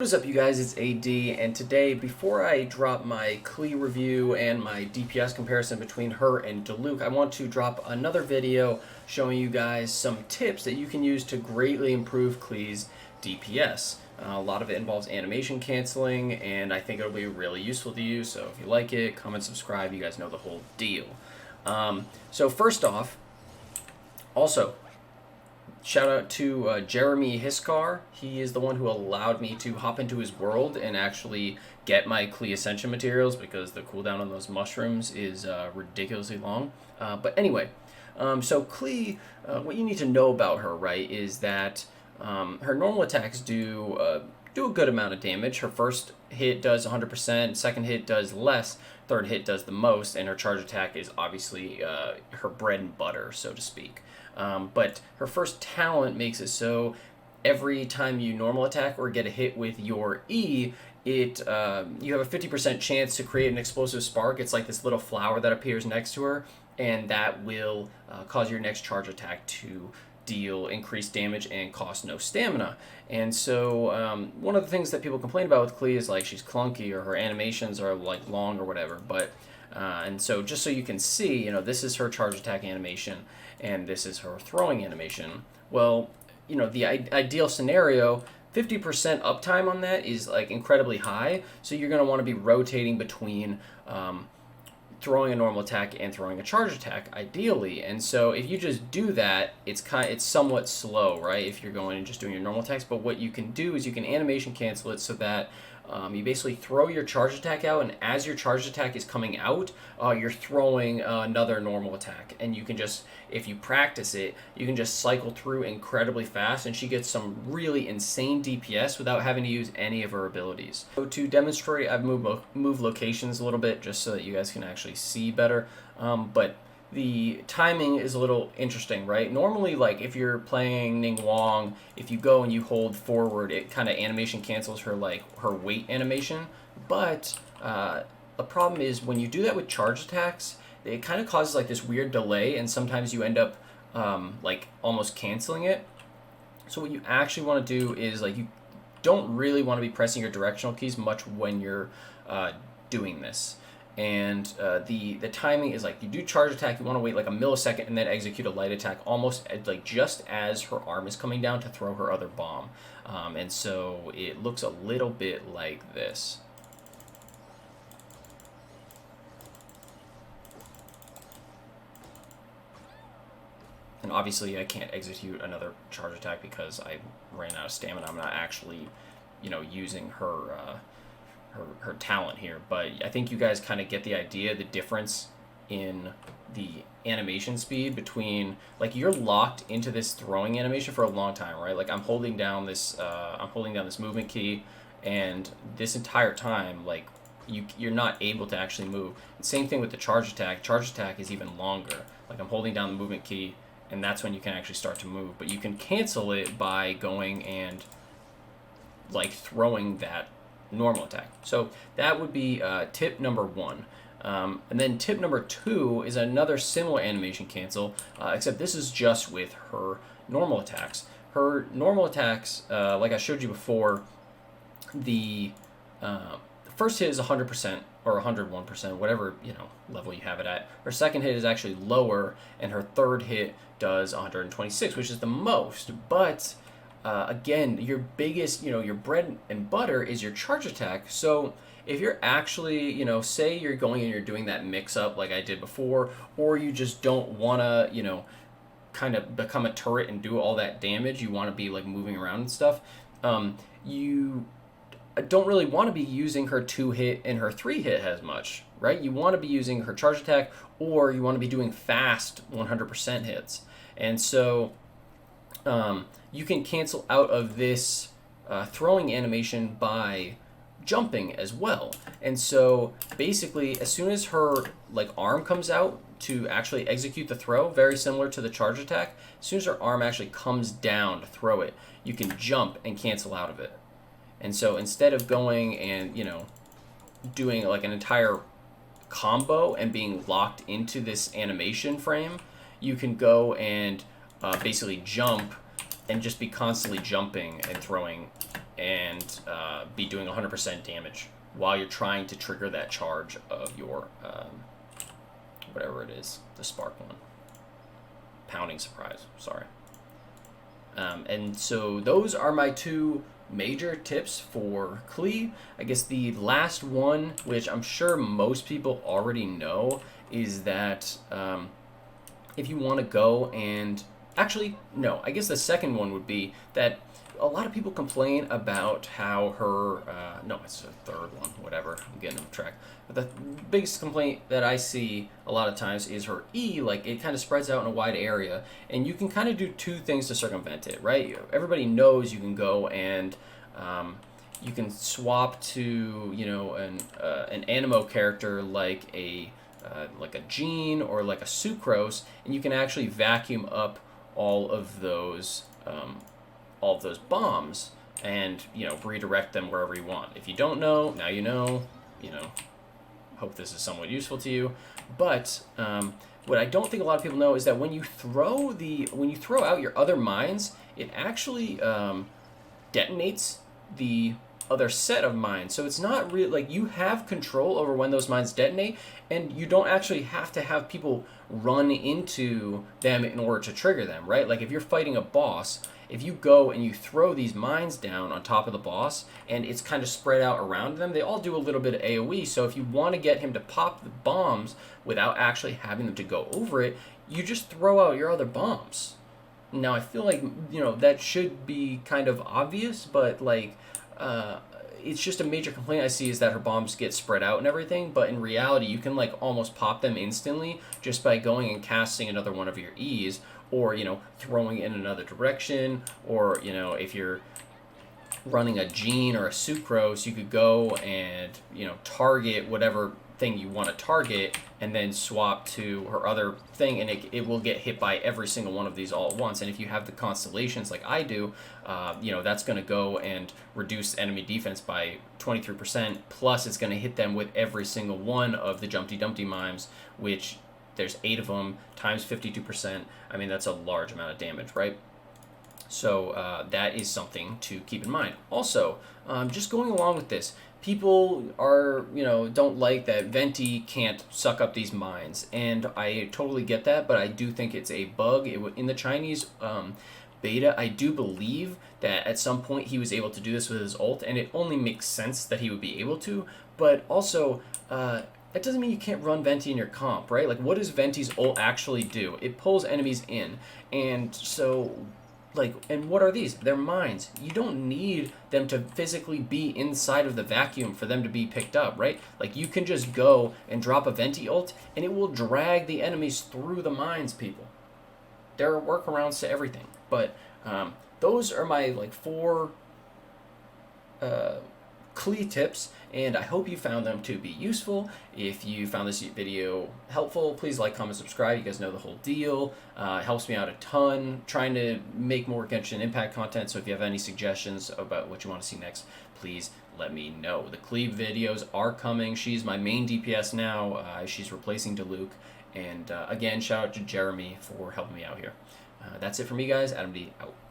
What is up, you guys? It's AD, and today, before I drop my KLEE review and my DPS comparison between her and Diluc, I want to drop another video showing you guys some tips that you can use to greatly improve KLEE's DPS. A lot of it involves animation canceling, and I think it'll be really useful to you, so if you like it, comment, subscribe, you guys know the whole deal. So first off, also, shout out to Jeremy Hiskar. He is the one who allowed me to hop into his world and actually get my KLEE Ascension materials because the cooldown on those mushrooms is ridiculously long. But anyway, so KLEE, what you need to know about her, right, is that her normal attacks do a good amount of damage. Her first hit does 100%, second hit does less, third hit does the most, and her charge attack is obviously her bread and butter, so to speak. But her first talent makes it so every time you normal attack or get a hit with your E, you have a 50% chance to create an explosive spark. It's like this little flower that appears next to her, and that will cause your next charge attack to deal increased damage and cost no stamina. And so one of the things that people complain about with KLEE is like she's clunky or her animations are like long or whatever. But and so just so you can see, you know, this is her charge attack animation and this is her throwing animation. Well, you know, the ideal scenario, 50% uptime on that is like incredibly high. So you're going to want to be rotating between throwing a normal attack and throwing a charge attack, ideally. And so if you just do that, it's somewhat slow, right? If you're going and just doing your normal attacks. But what you can do is you can animation cancel it so that you basically throw your charge attack out, and as your charge attack is coming out, you're throwing another normal attack. And you can just, if you practice it, you can just cycle through incredibly fast, and she gets some really insane DPS without having to use any of her abilities. So to demonstrate, I've moved locations a little bit just so that you guys can actually see better. But the timing is a little interesting, right? Normally, like if you're playing Ning Wong, if you go and you hold forward, it kind of animation cancels her her weight animation. But the problem is when you do that with charge attacks, it kind of causes like this weird delay, and sometimes you end up like almost canceling it. So what you actually want to do is like you don't really want to be pressing your directional keys much when you're doing this. And the timing is like you do charge attack, you want to wait like a millisecond and then execute a light attack almost like just as her arm is coming down to throw her other bomb. And so it looks a little bit like this. And obviously I can't execute another charge attack because I ran out of stamina. I'm not actually, you know, using her her talent here, but I think you guys kind of get the idea, the difference in the animation speed between, like, you're locked into this throwing animation for a long time, right? Like I'm holding down this movement key, and this entire time, like, you're not able to actually move. And same thing with the charge attack. Charge attack is even longer. Like I'm holding down the movement key, and that's when you can actually start to move. But you can cancel it by going and like throwing that normal attack. So that would be tip number one. And then tip number two is another similar animation cancel, except this is just with her normal attacks. Her normal attacks, like I showed you before, the first hit is 100% or 101%, whatever, you know, level you have it at. Her second hit is actually lower, and her third hit does 126, which is the most. But again, your biggest, you know, your bread and butter is your charge attack. So if you're actually, you know, say you're going and you're doing that mix up like I did before, or you just don't want to, you know, kind of become a turret and do all that damage, you want to be like moving around and stuff, you don't really want to be using her 2-hit and her 3-hit as much, right? You want to be using her charge attack, or you want to be doing fast 100% hits. And so you can cancel out of this throwing animation by jumping as well. And so basically, as soon as her like arm comes out to actually execute the throw, very similar to the charge attack, as soon as her arm actually comes down to throw it, you can jump and cancel out of it. And so instead of going and, you know, doing like an entire combo and being locked into this animation frame, you can go and basically jump and just be constantly jumping and throwing and be doing 100% damage while you're trying to trigger that charge of your whatever it is, the spark one. Pounding surprise, sorry. And so those are my two major tips for KLEE. I guess the last one, which I'm sure most people already know, is that if you want to go and actually, no, I guess the second one would be that a lot of people complain about how her, no, it's the third one, whatever, I'm getting off track. But the biggest complaint that I see a lot of times is her E, like it kind of spreads out in a wide area, and you can kind of do two things to circumvent it, right? Everybody knows you can go and you can swap to, you know, an Animo character like a Gene or like a Sucrose, and you can actually vacuum up all of those bombs and, you know, redirect them wherever you want. If you don't know, now you know. You know, hope this is somewhat useful to you. But what I don't think a lot of people know is that when you throw out your other mines, it actually detonates the other set of mines. So it's not really like you have control over when those mines detonate, and you don't actually have to have people run into them in order to trigger them, right? Like if you're fighting a boss, if you go and you throw these mines down on top of the boss and it's kind of spread out around them, they all do a little bit of AoE. So if you want to get him to pop the bombs without actually having them to go over it, you just throw out your other bombs. Now I feel like, you know, that should be kind of obvious, but like it's just a major complaint I see is that her bombs get spread out and everything, but in reality you can like almost pop them instantly just by going and casting another one of your E's, or, you know, throwing in another direction, or, you know, if you're running a Gene or a Sucrose, you could go and, you know, target whatever thing you want to target and then swap to her other thing, and it will get hit by every single one of these all at once. And if you have the constellations like I do, you know, that's going to go and reduce enemy defense by 23%, plus it's going to hit them with every single one of the Jumpty Dumpty mimes, which there's 8 of them times 52%. I mean, that's a large amount of damage, right? So that is something to keep in mind. Also, just going along with this, people are, you know, don't like that Venti can't suck up these mines, and I totally get that, but I do think it's a bug. In the Chinese beta, I do believe that at some point he was able to do this with his ult, and it only makes sense that he would be able to, but also that doesn't mean you can't run Venti in your comp, right? Like, what does Venti's ult actually do? It pulls enemies in, and so, like, and what are these? They're mines. You don't need them to physically be inside of the vacuum for them to be picked up, right? Like, you can just go and drop a Venti ult, and it will drag the enemies through the mines, people. There are workarounds to everything, but those are my, like, 4 KLEE tips, and I hope you found them to be useful. If you found this video helpful, please like, comment, subscribe. You guys know the whole deal. It helps me out a ton trying to make more Genshin Impact content, so if you have any suggestions about what you want to see next, please let me know. The KLEE videos are coming. She's my main DPS now. She's replacing Diluc, and again, shout out to Jeremy for helping me out here. That's it for me, guys. Adam D, out.